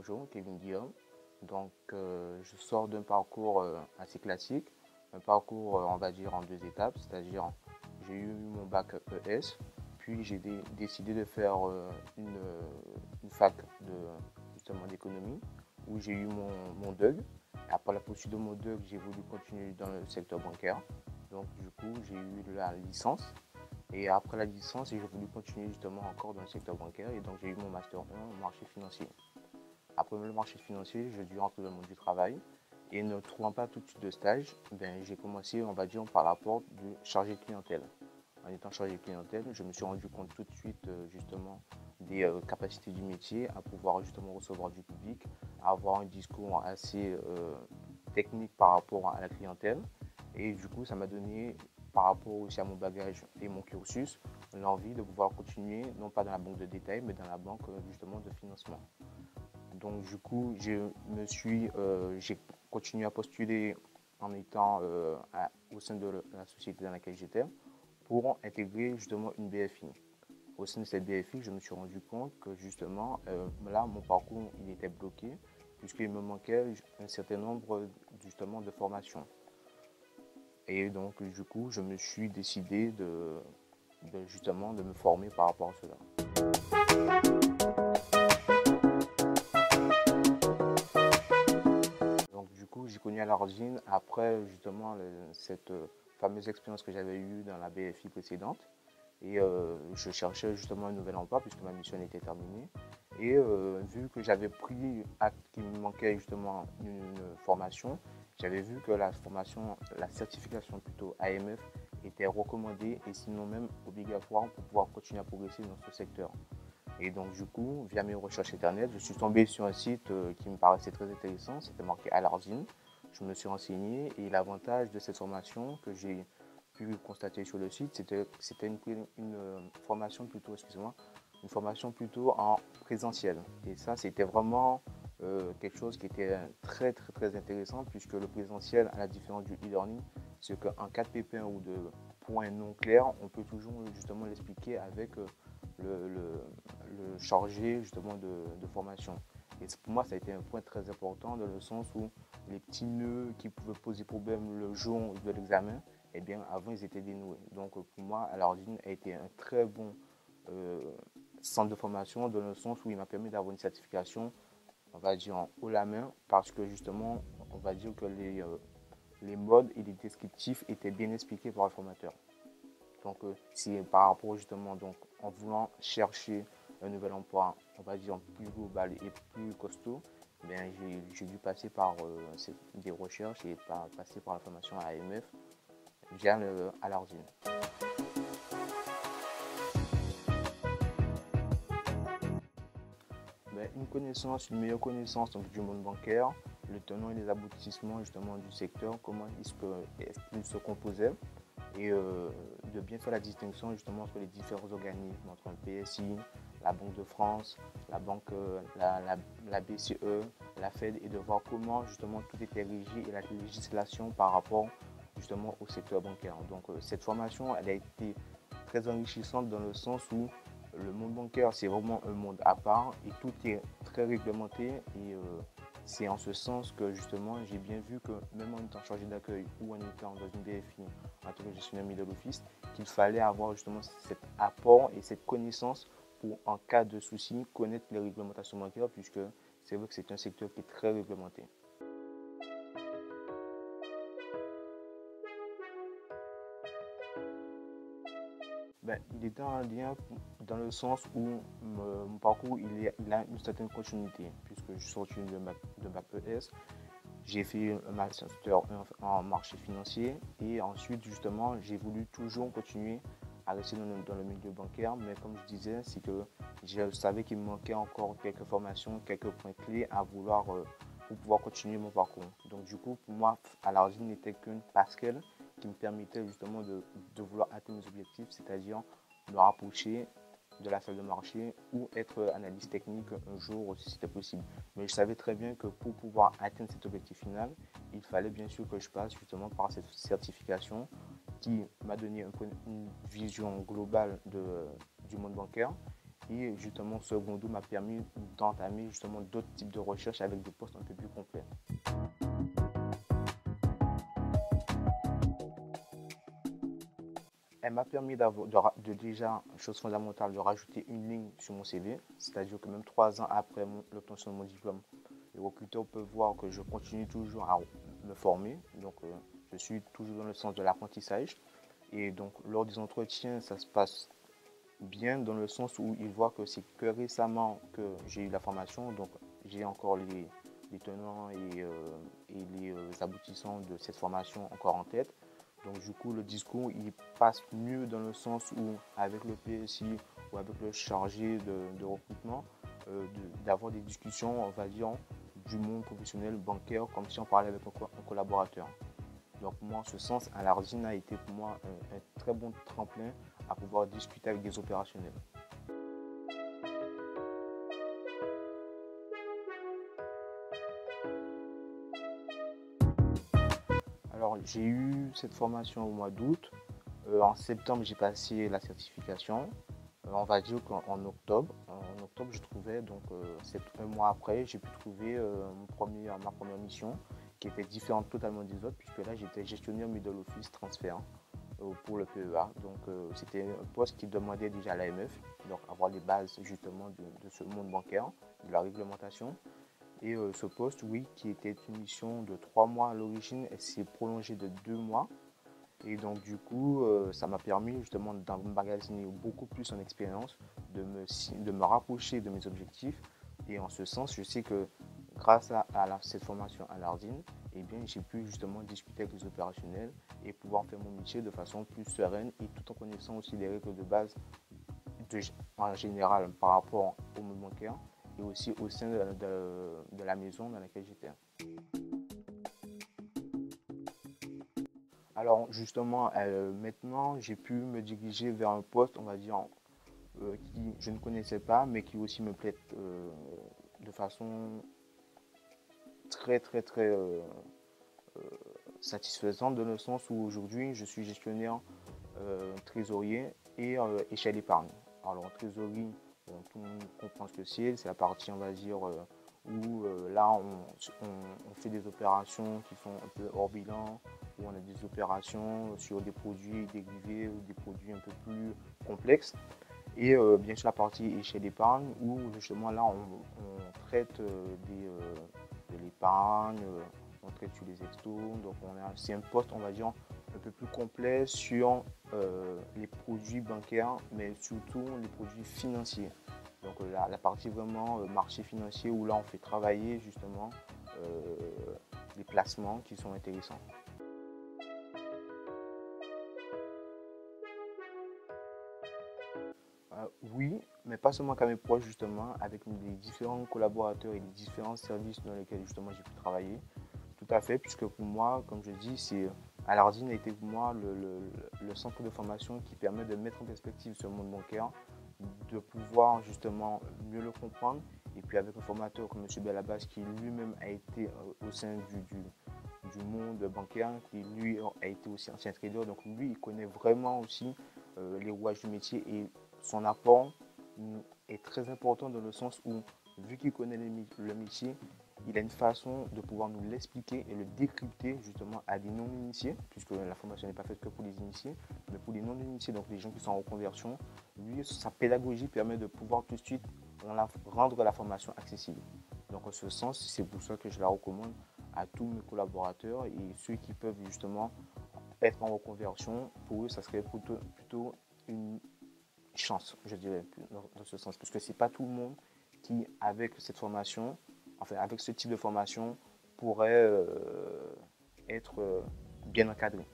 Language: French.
bonjour, Kevin Guillaume. Je sors d'un parcours assez classique, un parcours, on va dire, en deux étapes, c'est-à-dire j'ai eu mon bac ES, puis j'ai décidé de faire une fac justement d'économie, où j'ai eu mon DUG. Après la poursuite de mon DUG, j'ai voulu continuer dans le secteur bancaire. Donc, du coup, j'ai eu la licence. Et après la licence, j'ai voulu continuer justement encore dans le secteur bancaire. Et donc, j'ai eu mon master 1 en marché financier. Après le marché financier, j'ai dû rentrer dans le monde du travail. Et ne trouvant pas tout de suite de stage, j'ai commencé, on va dire, par la porte de chargé de clientèle. En étant chargé de clientèle, je me suis rendu compte tout de suite justement des capacités du métier à pouvoir justement recevoir du public, à avoir un discours assez technique par rapport à la clientèle. Et du coup, ça m'a donné, par rapport aussi à mon bagage et mon cursus, l'envie de pouvoir continuer, non pas dans la banque de détail, mais dans la banque justement de financement. Donc du coup, j'ai continué à postuler en étant au sein de la société dans laquelle j'étais pour intégrer justement une BFI. Au sein de cette BFI, je me suis rendu compte que justement, là, mon parcours, il était bloqué puisqu'il me manquait un certain nombre justement de formations. Et donc, du coup, je me suis décidé justement de me former par rapport à cela. Donc, du coup, j'ai connu Alargine après justement cette fameuse expérience que j'avais eue dans la BFI précédente. Et je cherchais justement un nouvel emploi puisque ma mission était terminée. Et vu que j'avais pris acte qu'il me manquait justement une formation, j'avais vu que la formation, la certification plutôt AMF était recommandée et sinon même obligatoire pour pouvoir continuer à progresser dans ce secteur. Et donc du coup, via mes recherches internet, je suis tombé sur un site qui me paraissait très intéressant, c'était marqué Alargine. Je me suis renseigné et l'avantage de cette formation que j'ai pu constater sur le site, c'était une formation plutôt, excusez-moi, une formation plutôt en présentiel. Et ça, c'était vraiment quelque chose qui était très très très intéressant puisque le présentiel, à la différence du e-learning, c'est qu'en cas de pépin ou de points non clairs, on peut toujours justement l'expliquer avec le chargé justement de formation. Et pour moi, ça a été un point très important dans le sens où les petits nœuds qui pouvaient poser problème le jour de l'examen, eh bien, avant, ils étaient dénoués. Donc, pour moi, Alargine a été un très bon centre de formation dans le sens où il m'a permis d'avoir une certification, on va dire, en haut la main, parce que justement, on va dire que les modes et les descriptifs étaient bien expliqués par le formateur. Donc, c'est par rapport justement, donc, en voulant chercher un nouvel emploi, on va dire plus global et plus costaud, j'ai dû passer par des recherches et passer par la formation à AMF via Alargine. Une connaissance, une meilleure connaissance donc, du monde bancaire, le tenant et les aboutissements justement du secteur, comment est-ce qu'il se composait, et de bien faire la distinction justement entre les différents organismes, entre le PSI, la Banque de France, la banque, la BCE, la Fed, et de voir comment justement tout était régi et la législation par rapport justement au secteur bancaire. Donc cette formation, elle a été très enrichissante dans le sens où le monde bancaire, c'est vraiment un monde à part et tout est très réglementé et c'est en ce sens que justement j'ai bien vu que même en étant chargé d'accueil ou en étant dans une BFI en tant que gestionnaire middle office, qu'il fallait avoir justement cet apport et cette connaissance pour en cas de souci connaître les réglementations bancaires puisque c'est vrai que c'est un secteur qui est très réglementé. Il était en lien dans le sens où mon parcours il a une certaine continuité puisque je suis sorti de bac ES. J'ai fait un master en marché financier et ensuite justement j'ai voulu toujours continuer à rester dans le milieu bancaire, mais comme je disais, c'est que je savais qu'il me manquait encore quelques formations, quelques points clés à vouloir pour pouvoir continuer mon parcours. Donc du coup, pour moi, Alargine n'était qu'une passerelle qui me permettait justement de vouloir atteindre mes objectifs, c'est-à-dire me rapprocher de la salle de marché ou être analyste technique un jour si c'était possible. Mais je savais très bien que pour pouvoir atteindre cet objectif final, il fallait bien sûr que je passe justement par cette certification qui m'a donné une vision globale du monde bancaire Et justement, secondo m'a permis d'entamer justement d'autres types de recherches avec des postes un peu plus complets. Elle m'a permis de déjà, chose fondamentale, de rajouter une ligne sur mon CV, c'est-à-dire que même 3 ans après l'obtention de mon diplôme, les recruteurs peuvent voir que je continue toujours à me former, donc je suis toujours dans le sens de l'apprentissage. Et donc lors des entretiens, ça se passe bien dans le sens où ils voient que c'est que récemment que j'ai eu la formation, donc j'ai encore les tenants et les aboutissants de cette formation encore en tête. Donc du coup, le discours, il passe mieux dans le sens où avec le PSI ou avec le chargé de recrutement, d'avoir des discussions, on va dire, du monde professionnel bancaire, comme si on parlait avec un collaborateur. Donc moi, en ce sens, Alardine a été pour moi un très bon tremplin à pouvoir discuter avec des opérationnels. Alors j'ai eu cette formation au mois d'août. En septembre, j'ai passé la certification. On va dire qu'en octobre, je trouvais, donc c'est un mois après, j'ai pu trouver ma première mission qui était différente totalement des autres, puisque là j'étais gestionnaire middle office transfert pour le PEA. Donc c'était un poste qui demandait déjà à l'AMF, donc avoir les bases justement de ce monde bancaire, de la réglementation. Et ce poste, oui, qui était une mission de 3 mois à l'origine, elle s'est prolongée de 2 mois. Et donc du coup, ça m'a permis justement d'emmagasiner beaucoup plus en expérience, de me rapprocher de mes objectifs. Et en ce sens, je sais que grâce cette formation à l'Ardine, eh bien, j'ai pu justement discuter avec les opérationnels et pouvoir faire mon métier de façon plus sereine et tout en connaissant aussi les règles de base en général par rapport au monde bancaire et aussi au sein de la maison dans laquelle j'étais. Alors justement, maintenant, j'ai pu me diriger vers un poste, on va dire, qui je ne connaissais pas, mais qui aussi me plaît de façon très, très, très satisfaisante, dans le sens où aujourd'hui, je suis gestionnaire trésorier et échelle épargne. Alors, en trésorerie, bon, tout le monde comprend ce que c'est la partie, on va dire, où là, on fait des opérations qui sont un peu hors bilan, où on a des opérations sur des produits dérivés ou des produits un peu plus complexes. Et bien sûr la partie échelle d'épargne où justement là on traite de l'épargne, on traite sur les extos, donc c'est un poste on va dire un peu plus complet sur les produits bancaires mais surtout les produits financiers. Donc la partie vraiment marché financier où là on fait travailler justement euh, les placements qui sont intéressants. Oui, mais pas seulement qu'à mes proches, justement, avec les différents collaborateurs et les différents services dans lesquels justement j'ai pu travailler. Tout à fait, puisque pour moi, comme je dis, Alardine a été pour moi le centre de formation qui permet de mettre en perspective ce monde bancaire, de pouvoir justement mieux le comprendre. Et puis avec un formateur comme M. Belabas qui lui-même a été au sein du monde bancaire, qui lui a été aussi ancien trader, donc lui il connaît vraiment aussi les rouages du métier et son apport est très important dans le sens où, vu qu'il connaît le métier, il a une façon de pouvoir nous l'expliquer et le décrypter justement à des non-initiés, puisque la formation n'est pas faite que pour les initiés, mais pour les non-initiés, donc les gens qui sont en reconversion. Lui, sa pédagogie permet de pouvoir tout de suite rendre la formation accessible. Donc en ce sens, c'est pour ça que je la recommande à tous mes collaborateurs et ceux qui peuvent justement être en reconversion. Pour eux, ça serait plutôt une chance, je dirais, dans ce sens. Parce que ce n'est pas tout le monde qui, avec cette formation, enfin avec ce type de formation, pourrait être bien encadré.